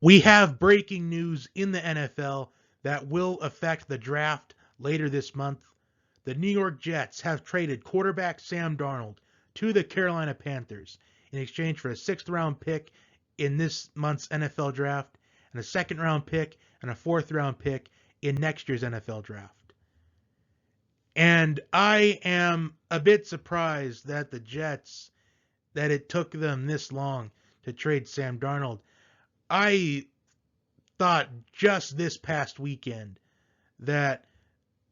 We have breaking news in the NFL that will affect the draft later this month. The New York Jets have traded quarterback Sam Darnold to the Carolina Panthers in exchange for a 6th-round pick in this month's NFL draft and a 2nd-round pick and a 4th-round pick in next year's NFL draft. And I am a bit surprised that the Jets, that it took them this long to trade Sam Darnold. I thought just this past weekend that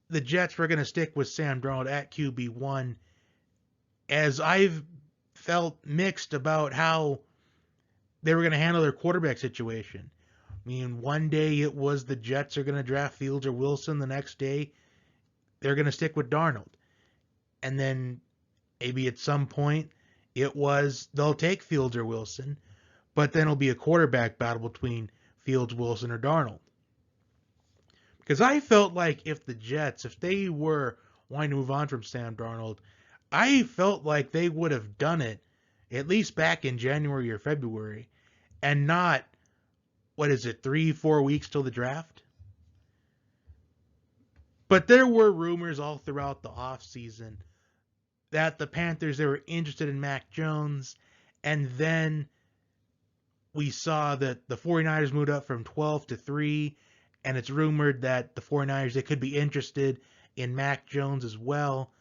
the Jets were going to stick with Sam Darnold at QB1, as I've felt mixed about how they were going to handle their quarterback situation. I mean, one day it was the Jets are going to draft Fields or Wilson. The next day, they're going to stick with Darnold. And then maybe at some point, it was they'll take Fields or Wilson, but then it'll be a quarterback battle between Fields, Wilson, or Darnold. Because I felt like if the Jets, if they were wanting to move on from Sam Darnold, I felt like they would have done it at least back in January or February, and not, 3-4 weeks till the draft? But there were rumors all throughout the offseason that the Panthers, they were interested in Mac Jones, and then we saw that the 49ers moved up from 12 to 3, and it's rumored that the 49ers, they could be interested in Mac Jones as well.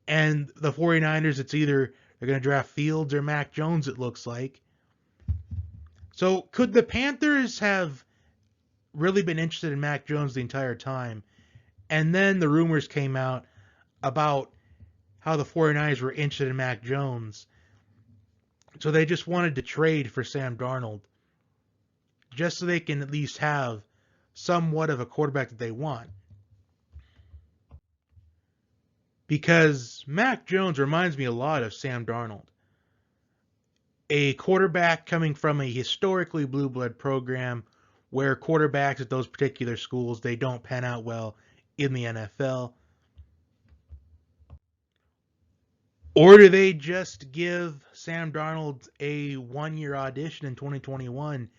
And the 49ers, it's either they're going to draft Fields or Mac Jones, it looks like. So could the Panthers have really been interested in Mac Jones the entire time? And then the rumors came out about how the 49ers were interested in Mac Jones. So they just wanted to trade for Sam Darnold, just so they can at least have somewhat of a quarterback that they want. Because Mac Jones reminds me a lot of Sam Darnold. A quarterback coming from a historically blue blood program where quarterbacks at those particular schools, they don't pan out well in the NFL. Or do they just give Sam Darnold a 1-year audition in 2021,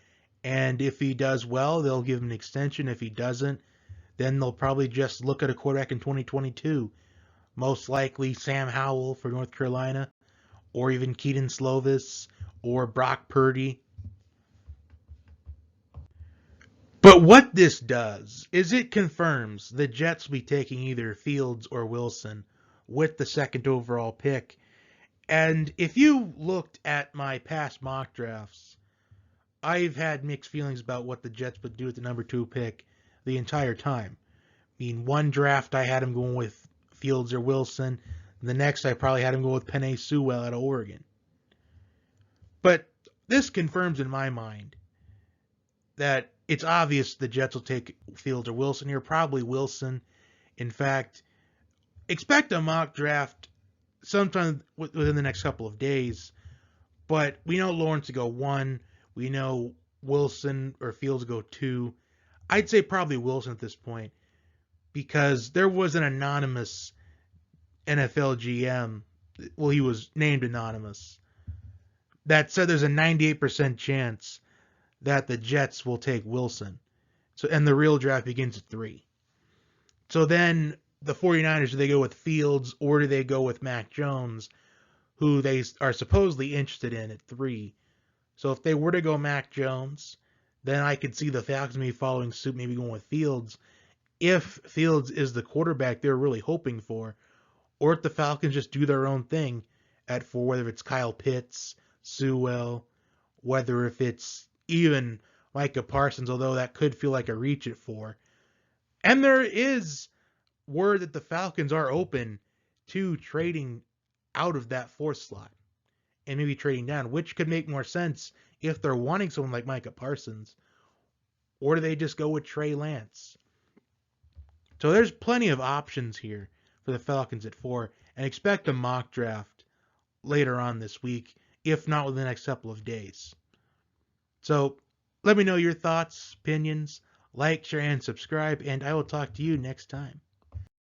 and if he does well, they'll give him an extension. If he doesn't, then they'll probably just look at a quarterback in 2022. Most likely Sam Howell for North Carolina, or even Keaton Slovis, or Brock Purdy. But what this does is it confirms the Jets will be taking either Fields or Wilson with the 2nd overall pick. And if you looked at my past mock drafts, I've had mixed feelings about what the Jets would do with the number 2 pick the entire time. I mean, one draft I had him going with Fields or Wilson. The next I probably had him go with Penei Sewell out of Oregon. But this confirms in my mind that it's obvious the Jets will take Fields or Wilson here, probably Wilson. In fact, expect a mock draft sometime within the next couple of days. But we know Lawrence to go 1. We know Wilson or Fields go 2. I'd say probably Wilson at this point, because there was an anonymous NFL GM, well, he was named anonymous, that said there's a 98% chance that the Jets will take Wilson. So, and the real draft begins at 3. So then the 49ers, do they go with Fields or do they go with Mac Jones, who they are supposedly interested in at 3? So if they were to go Mac Jones, then I could see the Falcons maybe following suit, maybe going with Fields, if Fields is the quarterback they're really hoping for, or if the Falcons just do their own thing at 4, whether it's Kyle Pitts, Sewell, whether if it's even Micah Parsons, although that could feel like a reach at 4. And there is word that the Falcons are open to trading out of that 4th slot and maybe trading down, which could make more sense if they're wanting someone like Micah Parsons, or do they just go with Trey Lance? So there's plenty of options here for the Falcons at 4, and expect a mock draft later on this week, if not within the next couple of days. So let me know your thoughts, opinions, like, share, and subscribe, and I will talk to you next time.